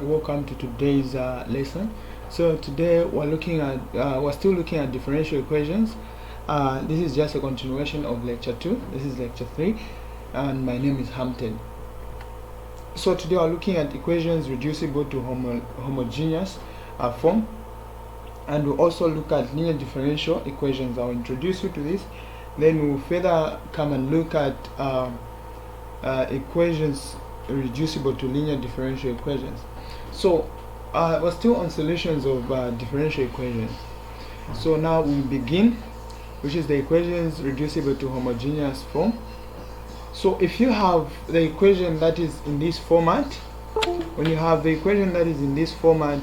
and welcome to today's lesson. So today we're still looking at differential equations. This is just a continuation of lecture 2. This is lecture 3, and my name is Harmtedy. So today we're looking at equations reducible to homogeneous form, and we'll also look at linear differential equations. I'll introduce you to this, then we'll further come and look at equations reducible to linear differential equations. So we're still on solutions of differential equations. So now we begin, which is the equations reducible to homogeneous form. So if you have the equation that is in this format, when you have the equation that is in this format,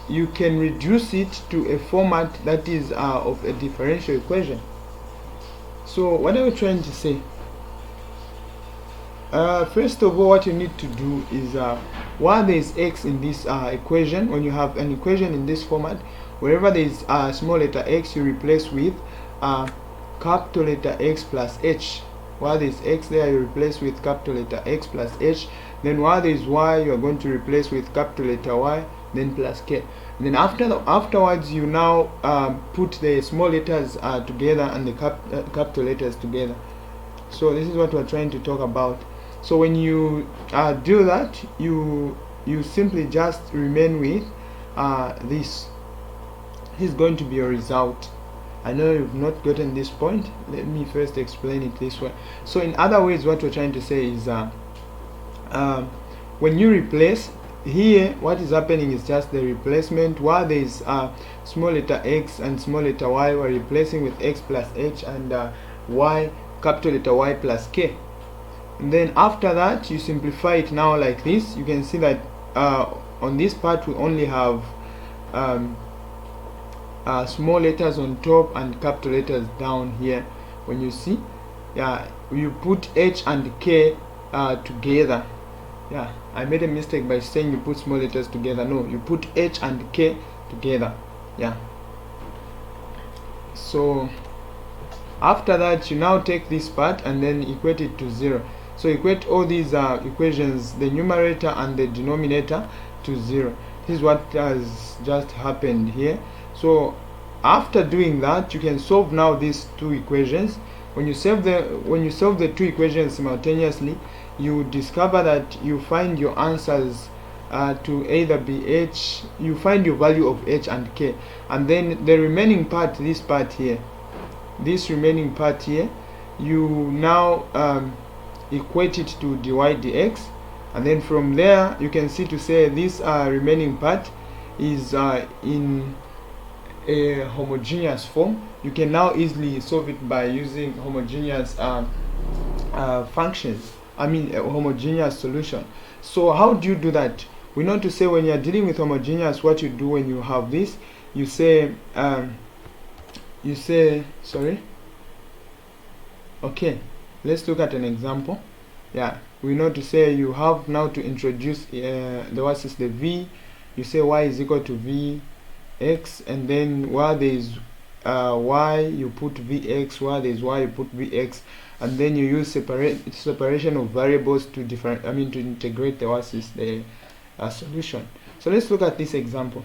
you can reduce it to a format that is of a differential equation. So what are we trying to say? First of all, what you need to do is while there is x in this equation, when you have an equation in this format, wherever there is small letter x, you replace with capital letter X plus h. While there is x there, you replace with capital letter X plus h. Then while there is y, you are going to replace with capital letter Y, then plus k. And then afterwards, you now put the small letters together and the capital letters together. So this is what we're trying to talk about. So when you do that, you simply just remain with this. This is going to be a result. I know you've not gotten this point. Let me first explain it this way. So in other words, what we're trying to say is when you replace here, what is happening is just the replacement. While there is small letter x and small letter y, we're replacing with x plus h and y, capital letter Y plus k. And then after that, you simplify it now like this. You can see that on this part we only have small letters on top and capital letters down here. When you see, you put h and k together. I made a mistake by saying you put small letters together. No, you put h and k together. So after that, you now take this part and then equate it to 0. So equate all these equations, the numerator and the denominator, to 0. This is what has just happened here. So after doing that, you can solve now these two equations. When you solve the two equations simultaneously, you discover that you find your answers to either be h. You find your value of h and k, and then the remaining part, this part here. This remaining part here, you now equate it to dy dx, and then from there you can see to say this remaining part is in a homogeneous form. You can now easily solve it by using homogeneous functions. I mean a homogeneous solution. So how do you do that? We know to say when you are dealing with homogeneous, what you do when you have this, you say okay, let's look at an example. We know to say you have now to introduce the v. You say y is equal to vx, and then while there is y, you put vx. While there is y, you put vx, and then you use separation of variables to integrate the solution. So let's look at this example.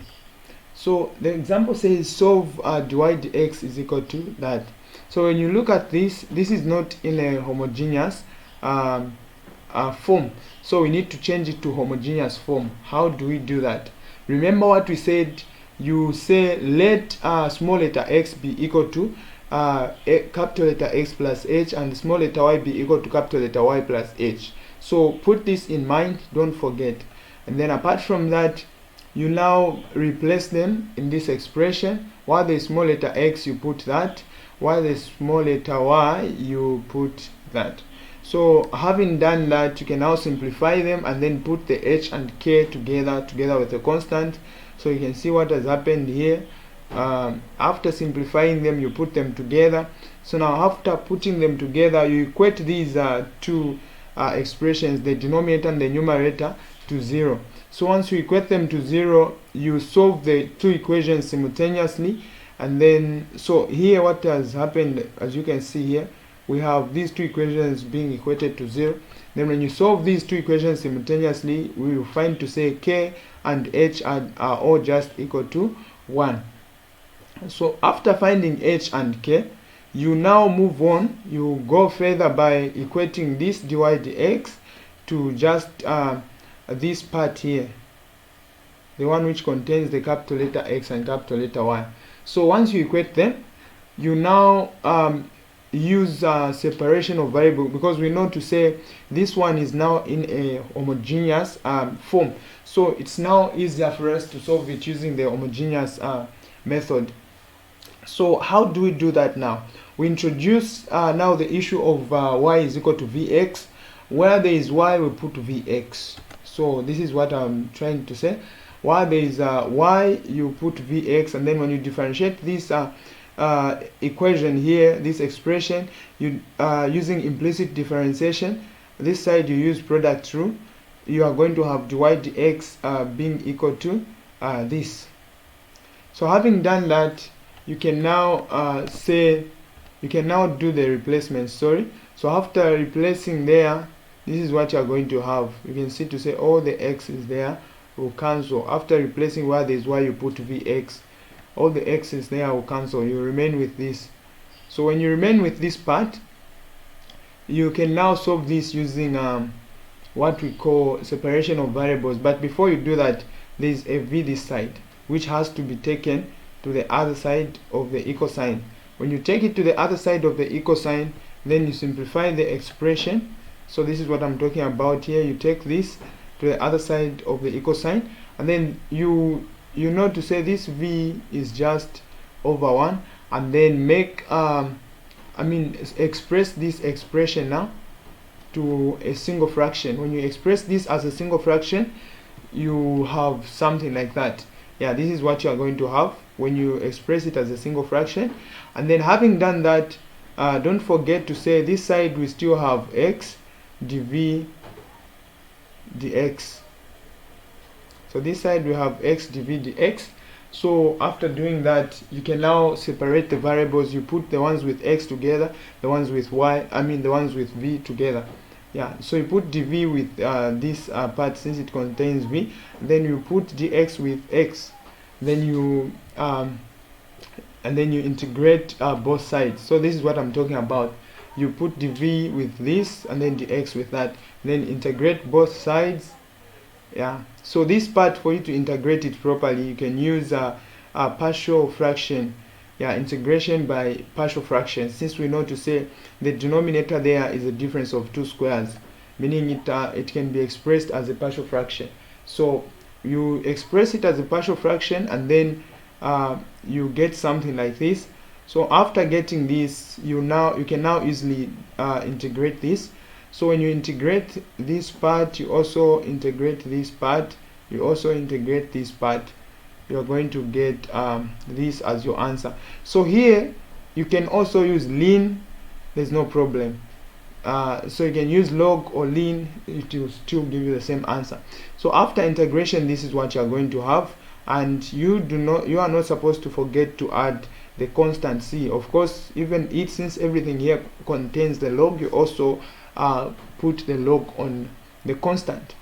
So the example says solve dy dx is equal to that. So when you look at this, this is not in a homogeneous form. So we need to change it to homogeneous form. How do we do that? Remember what we said. You say let small letter x be equal to capital letter X plus h, and small letter y be equal to capital letter Y plus h. So put this in mind, don't forget. And then apart from that, you now replace them in this expression. While the small letter x, you put that. While the small letter y, you put that. So having done that, you can now simplify them and then put the h and k together with a constant. So you can see what has happened here. After simplifying them, you put them together. So now after putting them together, you equate these two expressions, the denominator and the numerator, to 0. So once you equate them to 0, you solve the two equations simultaneously. And then, so here what has happened, as you can see here, we have these two equations being equated to 0. Then when you solve these two equations simultaneously, we will find to say k and h are all just equal to 1. So after finding h and k, you now move on, you go further by equating this dy dx to just this part here, the one which contains the capital letter X and capital letter Y. So once you equate them, you now use separation of variable, because we know to say this one is now in a homogeneous form. So it's now easier for us to solve it using the homogeneous method. So how do we do that now? We introduce now the issue of y is equal to vx. Where there is y, we put vx. So this is what I'm trying to say. While there is y, you put vx, and then when you differentiate this equation here, this expression, you using implicit differentiation, this side you use product rule, you are going to have dy dx being equal to this. So having done that, you can now you can now do the replacement. So after replacing there, this is what you are going to have. You can see to say all the x's there will cancel. After replacing where there is y, you put vx, all the x's there will cancel. You remain with this. So when you remain with this part, you can now solve this using what we call separation of variables. But before you do that, there is a v this side, which has to be taken to the other side of the equal sign. When you take it to the other side of the equal sign, then you simplify the expression. So this is what I'm talking about here. You take this to the other side of the equal sign, and then you know to say this v is just over 1, and then make express this expression now to a single fraction. When you express this as a single fraction, you have something like that. Yeah, this is what you are going to have when you express it as a single fraction. And then having done that, don't forget to say this side we still have x dv dx. So this side we have x dv dx. So after doing that, you can now separate the variables. You put the ones with x together, the ones with y, the ones with v together. Yeah, so you put dv with this part, since it contains v, then you put dx with x, then you integrate both sides. So this is what I'm talking about. You put dv with this and then dx with that, then integrate both sides. Yeah, so this part, for you to integrate it properly, you can use a partial fraction. Yeah, integration by partial fraction, since we know to say the denominator there is a difference of two squares, meaning it can be expressed as a partial fraction. So you express it as a partial fraction, and then you get something like this. So after getting this, you can now easily integrate this. So when you integrate this part, you also integrate this part, you also integrate this part, you're going to get this as your answer. So here you can also use ln, there's no problem. So you can use log or ln, it will still give you the same answer. So after integration, this is what you're going to have, and you are not supposed to forget to add the constant c. Of course, even since everything here contains the log, you also put the log on the constant.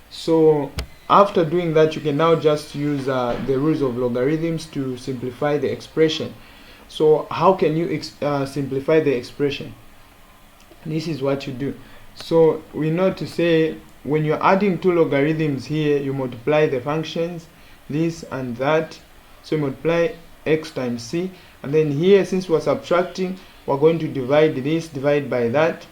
So after doing that, you can now just use the rules of logarithms to simplify the expression. So how can you simplify the expression? This is what you do. So we know to say when you're adding two logarithms here, you multiply the functions, this and that. So you multiply x times c, and then here, since we're subtracting, we're going to divide this, divide by that.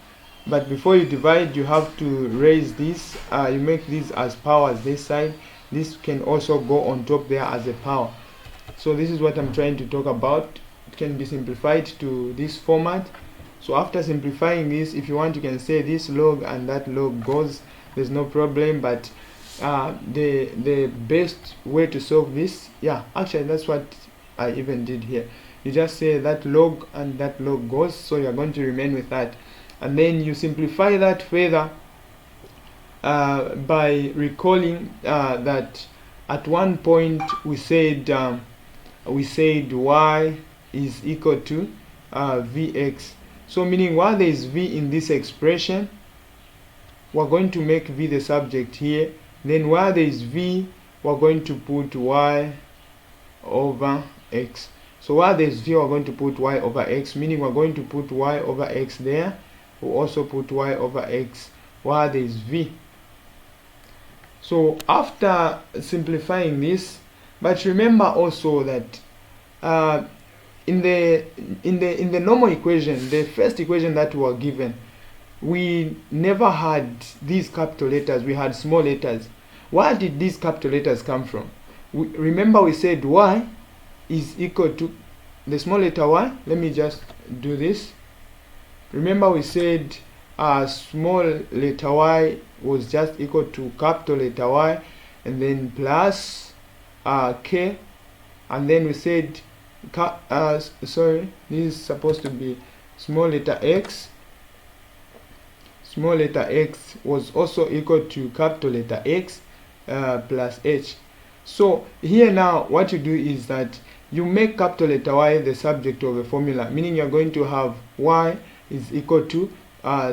But before you divide, you have to raise this. You make this as powers this side. This can also go on top there as a power. So this is what I'm trying to talk about. It can be simplified to this format. So after simplifying this, if you want, you can say this log and that log goes, there's no problem. But the best way to solve this, yeah, actually that's what I even did here. You just say that log and that log goes, so you're going to remain with that. And then you simplify that further by recalling that at one point we said y is equal to vx. So meaning while there is v in this expression, we're going to make v the subject here. Then while there is v, we're going to put y over x. So while there is v, we're going to put y over x, meaning we're going to put y over x there. We'll also put y over x while there is v. So after simplifying this, but remember also that in the normal equation, the first equation that we were given, we never had these capital letters, we had small letters. Where did these capital letters come from? Remember we said y is equal to the small letter y. Let me just do this. Remember we said small letter y was just equal to capital letter Y, and then plus k, and then we said sorry, this is supposed to be small letter x. Small letter x was also equal to capital letter X plus h. So here now what you do is that you make capital letter Y the subject of a formula, meaning you're going to have y is equal to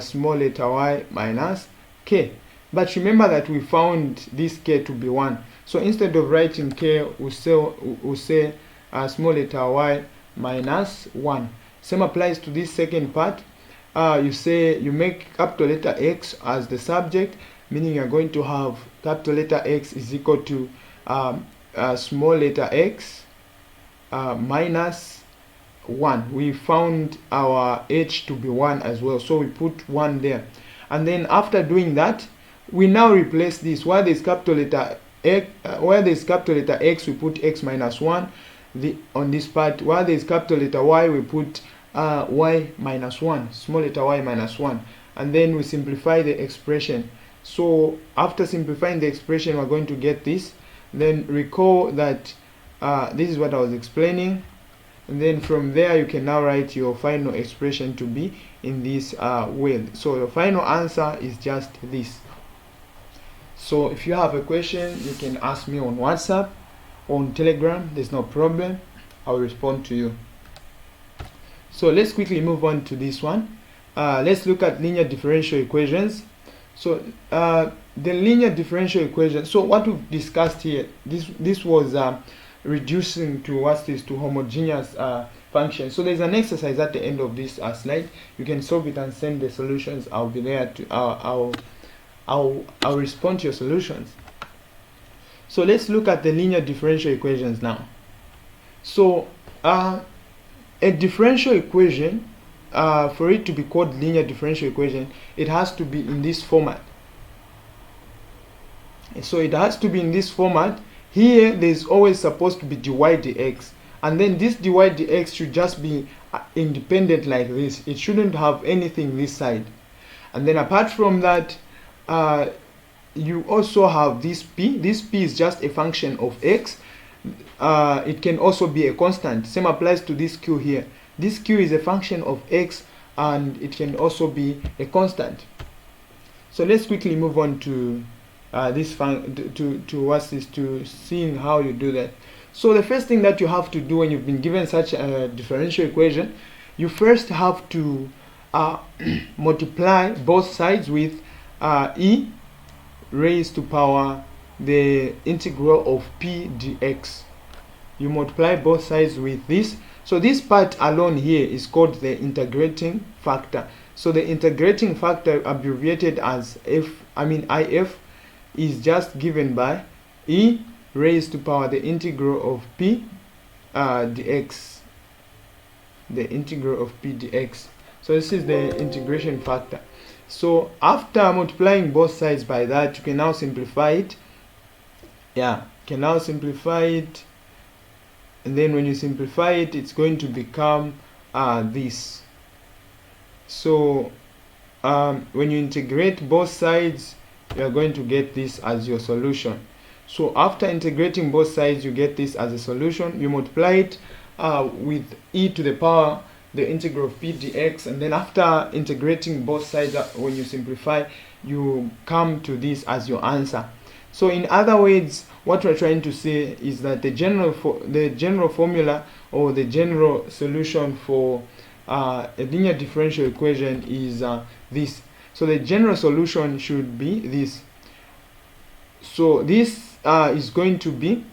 small letter y minus k. But remember that we found this k to be 1. So instead of writing k, we'll say small letter y minus 1. Same applies to this second part. You make capital letter X as the subject, meaning you're going to have capital letter X is equal to small letter x minus 1. We found our h to be 1 as well, so we put 1 there. And then after doing that, we now replace this. Where there's capital letter x, we put x minus 1 on this part. Where there's capital letter y, we put y minus 1, small letter y minus 1, and then we simplify the expression. So after simplifying the expression, we're going to get this. Then recall that this is what I was explaining, and then from there you can now write your final expression to be in this way. So your final answer is just this. So if you have a question, you can ask me on WhatsApp, on Telegram. There's no problem, I'll respond to you. So let's quickly move on to this one. Let's look at linear differential equations. So the linear differential equation, so what we've discussed here, this was reducing to homogeneous functions. So there's an exercise at the end of this slide. You can solve it and send the solutions. I'll be there to I'll respond to your solutions. So let's look at the linear differential equations now. So a differential equation, for it to be called linear differential equation, it has to be in this format. So it has to be in this format. Here there's always supposed to be dy dx, and then this dy dx should just be independent like this. It shouldn't have anything this side. And then apart from that, you also have this p. This p is just a function of x. It can also be a constant. Same applies to this q here. This q is a function of x, and it can also be a constant. So let's quickly move on to to seeing how you do that. So the first thing that you have to do when you've been given such a differential equation, you first have to multiply both sides with e raised to power the integral of p dx. You multiply both sides with this. So this part alone here is called the integrating factor. So the integrating factor, abbreviated as if is just given by e raised to power the integral of p dx. The integral of p dx. So this is the integration factor. So after multiplying both sides by that, you can now simplify it. Yeah, you can now simplify it, and then when you simplify it, it's going to become this. So when you integrate both sides, you are going to get this as your solution. So after integrating both sides, you get this as a solution. You multiply it with e to the power the integral of p dx, and then after integrating both sides, when you simplify, you come to this as your answer. So in other words, what we're trying to say is that the general formula or the general solution for a linear differential equation is this. So the general solution should be this. So this is going to be,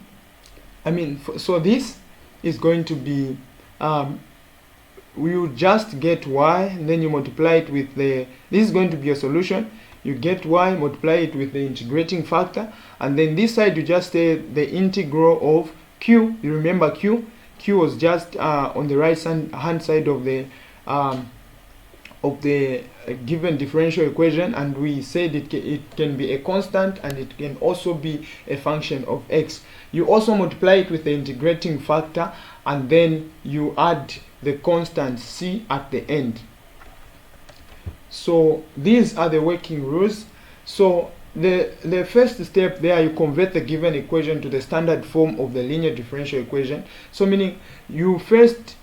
so this is going to be, we will just get y, and then you multiply it with this is going to be a solution. You get y, multiply it with the integrating factor, and then this side you just say the integral of q. You remember q was just on the right hand side of the given differential equation, and we said it can be a constant and it can also be a function of x. You also multiply it with the integrating factor, and then you add the constant c at the end. So these are the working rules. So the first step there, you convert the given equation to the standard form of the linear differential equation. So meaning you first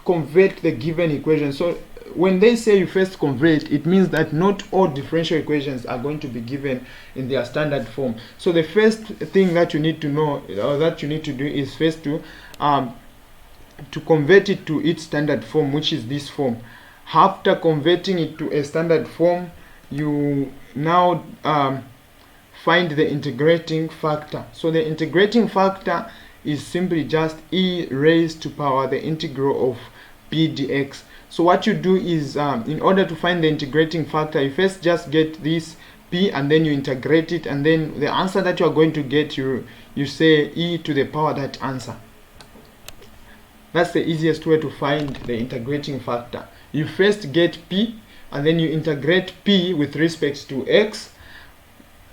convert the given equation. So when they say you first convert, it means that not all differential equations are going to be given in their standard form. So the first thing that you need to know, or that you need to do, is first to convert it to its standard form, which is this form. After converting it to a standard form, you now find the integrating factor. So the integrating factor is simply just e raised to power the integral of p dx. So what you do is, in order to find the integrating factor, you first just get this p, and then you integrate it, and then the answer that you are going to get, you say e to the power that answer. That's the easiest way to find the integrating factor. You first get p, and then you integrate p with respect to x.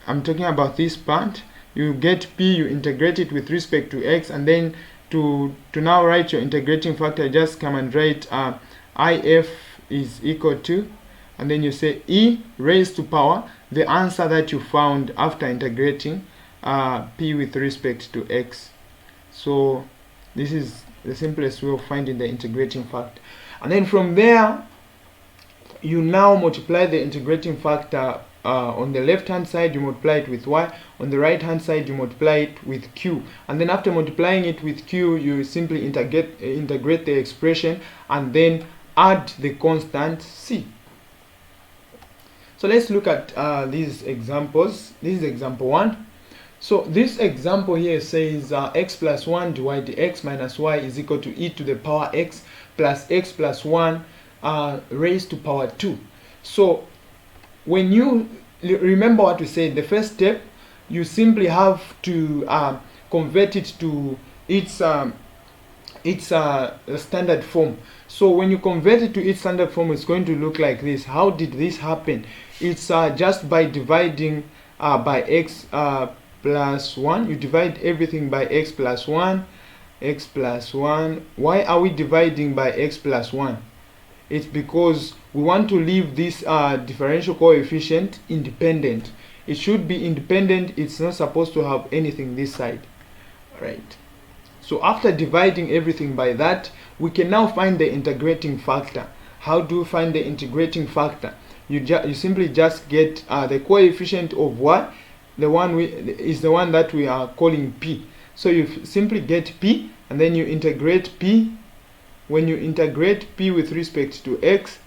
I'm talking about this part. You get p, you integrate it with respect to x, and then to now write your integrating factor, just come and write if is equal to, and then you say e raised to power the answer that you found after integrating p with respect to x. So this is the simplest way of finding the integrating factor. And then from there, you now multiply the integrating factor. On the left hand side you multiply it with y, on the right hand side you multiply it with q, and then after multiplying it with q, you simply integrate the expression and then add the constant c. So let's look at these examples. This is example 1. So this example here says x plus 1 dy dx minus y is equal to e to the power x plus x plus 1 raised to power 2. So when you remember what we said, the first step, you simply have to convert it to its standard form. So when you convert it to its standard form, it's going to look like this. How did this happen? It's just by dividing by x plus 1. You divide everything by x plus 1, x plus 1. Why are we dividing by x plus 1? It's because we want to leave this differential coefficient independent. It should be independent. It's not supposed to have anything this side. Right. So after dividing everything by that, we can now find the integrating factor. How do you find the integrating factor? You simply just get the coefficient of y. The one is the one that we are calling p. So you simply get p, and then you integrate p. When you integrate p with respect to x,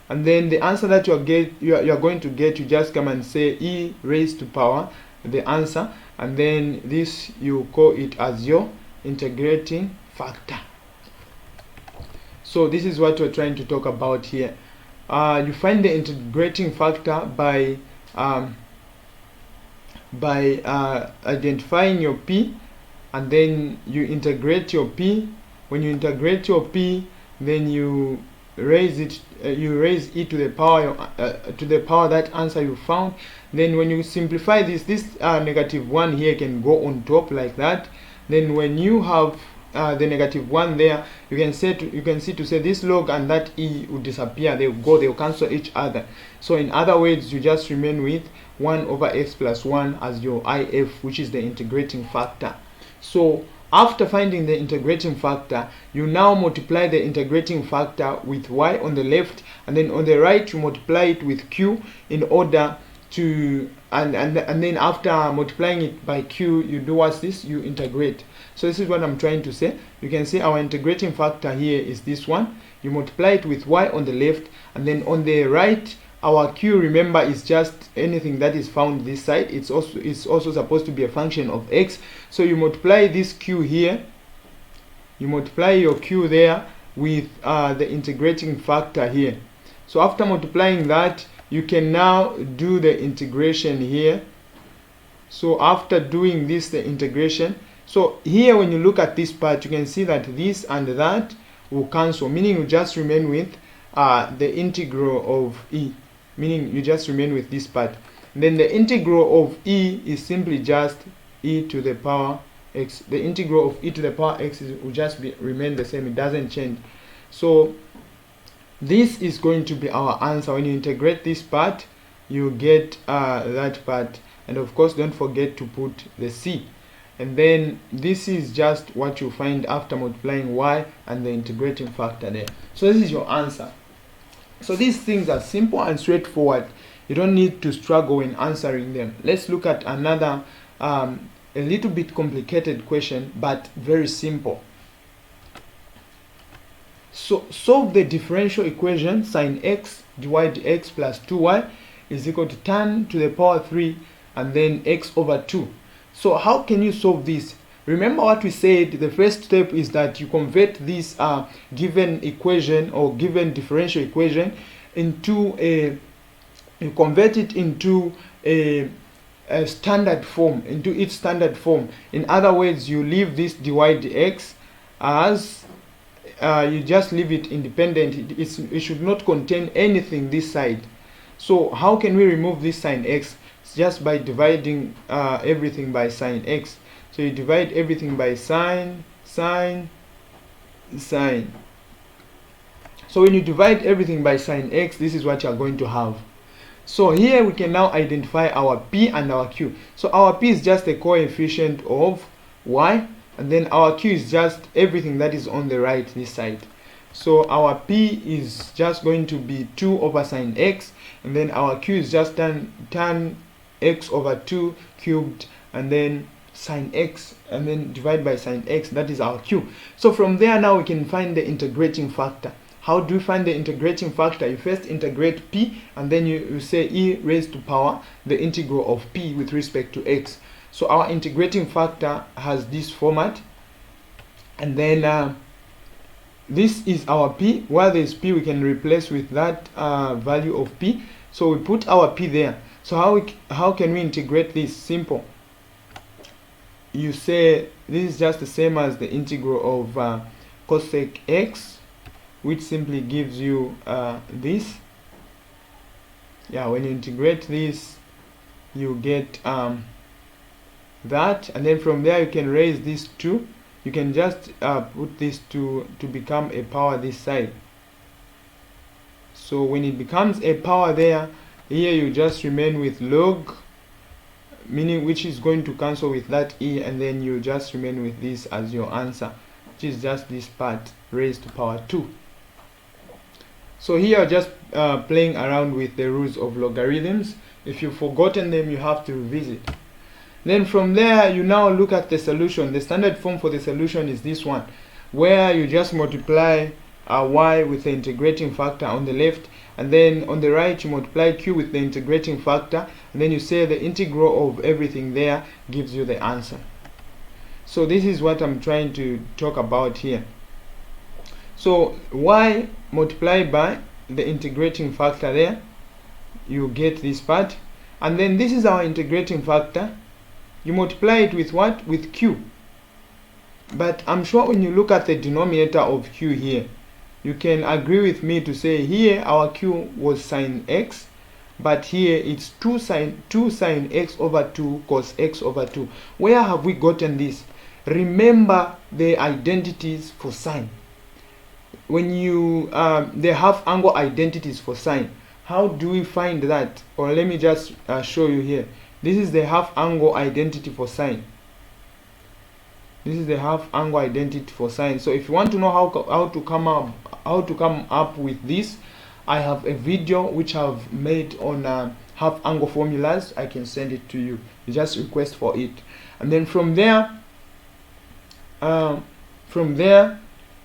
and then the answer that you are going to get, you just come and say e raised to power the answer, and then this you call it as your integrating factor. So this is what we're trying to talk about here. You find the integrating factor by identifying your p, and then you integrate your p. When you integrate your p, then you raise it. You raise e to the power that answer you found. Then when you simplify this negative 1 here can go on top like that. Then when you have the negative 1 there, you can see to say this log and that e will disappear. They will cancel each other. So in other words, you just remain with 1 over x plus 1 as your if, which is the integrating factor. So after finding the integrating factor, you now multiply the integrating factor with y on the left, and then on the right you multiply it with q in order to and then after multiplying it by q, you do what's this? You integrate. So this is what I'm trying to say. You can see our integrating factor here is this one. You multiply it with y on the left, and then on the right, our q, remember, is just anything that is found this side. It's also supposed to be a function of x. So you multiply this q here, you multiply your q there with the integrating factor here. So after multiplying that, you can now do the integration here. So after doing this, the integration, so here when you look at this part, you can see that this and that will cancel, meaning you just remain with the integral of e, meaning you just remain with this part. And then the integral of e is simply just e to the power x. The integral of e to the power x will just remain the same, it doesn't change. So this is going to be our answer. When you integrate this part, you get that part, and of course don't forget to put the c. And then this is just what you find after multiplying y and the integrating factor there. So this is your answer. So these things are simple and straightforward. You don't need to struggle in answering them. Let's look at another a little bit complicated question, but very simple. So solve the differential equation sin x dy dx plus 2y is equal to tan to the power 3 and then x over 2. So how can you solve this? Remember what we said, the first step is that you convert this given equation or given differential equation into you convert it into a standard form, into its standard form. In other words, you leave this dy dx as you just leave it independent. It should not contain anything this side. So how can we remove this sin x? It's just by dividing everything by sin x. So you divide everything by sin. So when you divide everything by sin x, this is what you are going to have. So here we can now identify our p and our q. So our p is just a coefficient of y, and then our q is just everything that is on the right this side. So our p is just going to be 2 over sin x, and then our q is just tan x over 2 cubed, and then sin x, and then divide by sin x. That is our q. So from there now we can find the integrating factor. How do you find the integrating factor? You first integrate p, and then you say e raised to power the integral of p with respect to x. So our integrating factor has this format, and then this is our p. Where there is p, we can replace with that value of p. So we put our p there. So how can we integrate this? Simple. You say this is just the same as the integral of cosec x, which simply gives you this. Yeah, when you integrate this, you get that, and then from there you can raise this 2. You can just put this to become a power this side. So when it becomes a power there, here you just remain with log, meaning which is going to cancel with that e, and then you just remain with this as your answer, which is just this part raised to power 2. So here you're just playing around with the rules of logarithms. If you've forgotten them, you have to revisit. Then from there, you now look at the solution. The standard form for the solution is this one, where you just multiply y with the integrating factor on the left, and then on the right you multiply q with the integrating factor, and then you say the integral of everything there gives you the answer. So this is what I'm trying to talk about here. So y multiplied by the integrating factor there, you get this part, and then this is our integrating factor. You multiply it with what? With q. But I'm sure when you look at the denominator of q here, you can agree with me to say here our q was sin x, but here it's 2 sin x over 2 cos x over 2. Where have we gotten this? Remember the identities for sine. When you the half angle identities for sine, how do we find that? Or let me just show you here. This is the half angle identity for sine. This is the half angle identity for sine. So if you want to know how to come up with this, I have a video which I've made on have angle formulas, I can send it to you. You just request for it, and then from there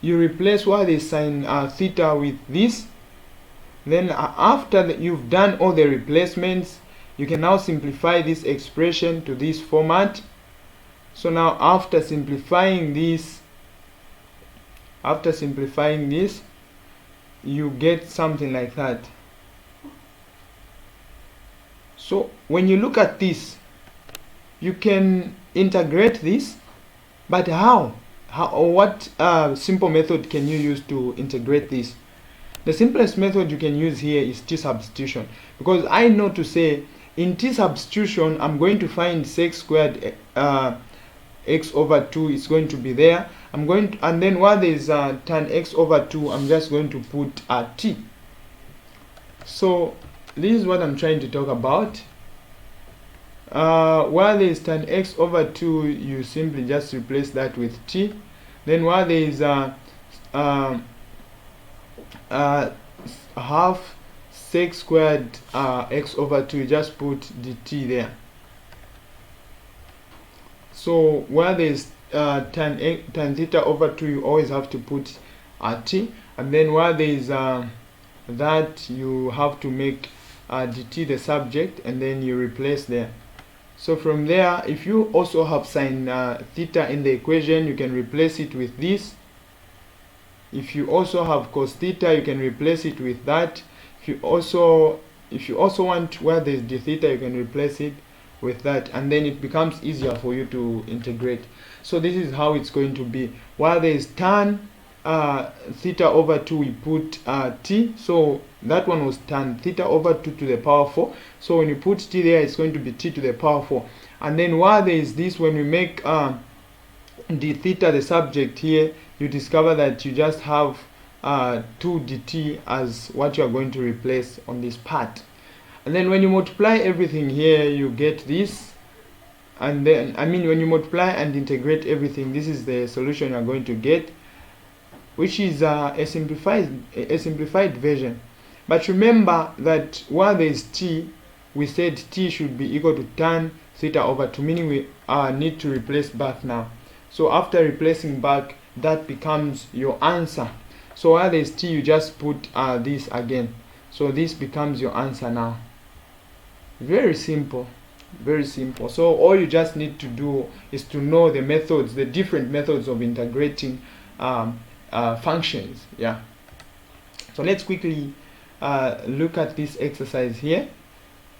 you replace what is sine theta with this. Then after you've done all the replacements, you can now simplify this expression to this format. So now after simplifying this, you get something like that. So when you look at this, you can integrate this, but what simple method can you use to integrate this? The simplest method you can use here is t substitution, because I know to say in t substitution I'm going to find sec squared x over 2 is going to be there. And then while there is tan x over 2, I'm just going to put t. So this is what I'm trying to talk about. While there is tan x over 2, you simply just replace that with t. Then while there is half sec squared x over 2, you just put dt there. So while there is tan theta over 2, you always have to put t, and then while there is that, you have to make dt the subject, and then you replace there. So from there, if you also have sine theta in the equation, you can replace it with this. If you also have cos theta, you can replace it with that. If you also want where there is d theta, you can replace it with that, and then it becomes easier for you to integrate. So this is how it's going to be. While there is tan theta over 2, we put t. So that one was tan theta over 2 to the power 4. So when you put t there, it's going to be t to the power 4. And then while there is this, when we make d theta the subject here, you discover that you just have 2 dt as what you are going to replace on this part. And then when you multiply everything here, you get this. And then, when you multiply and integrate everything, this is the solution you are going to get, which is a simplified version. But remember that while there is t, we said t should be equal to tan theta over 2, meaning we need to replace back now. So after replacing back, that becomes your answer. So while there is t, you just put this again. So this becomes your answer now. Very simple, very simple. So all you just need to do is to know the methods, the different methods of integrating functions. Yeah. So let's quickly look at this exercise here.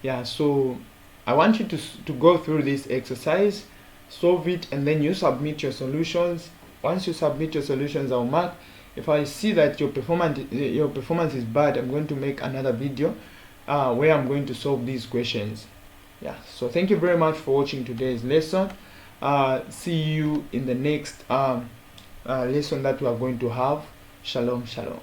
Yeah. So I want you to go through this exercise, solve it, and then you submit your solutions. Once you submit your solutions, I'll mark. If I see that your performance is bad, I'm going to make another video where I'm going to solve these questions. Yeah. So thank you very much for watching today's lesson. See you in the next lesson that we are going to have. Shalom, shalom.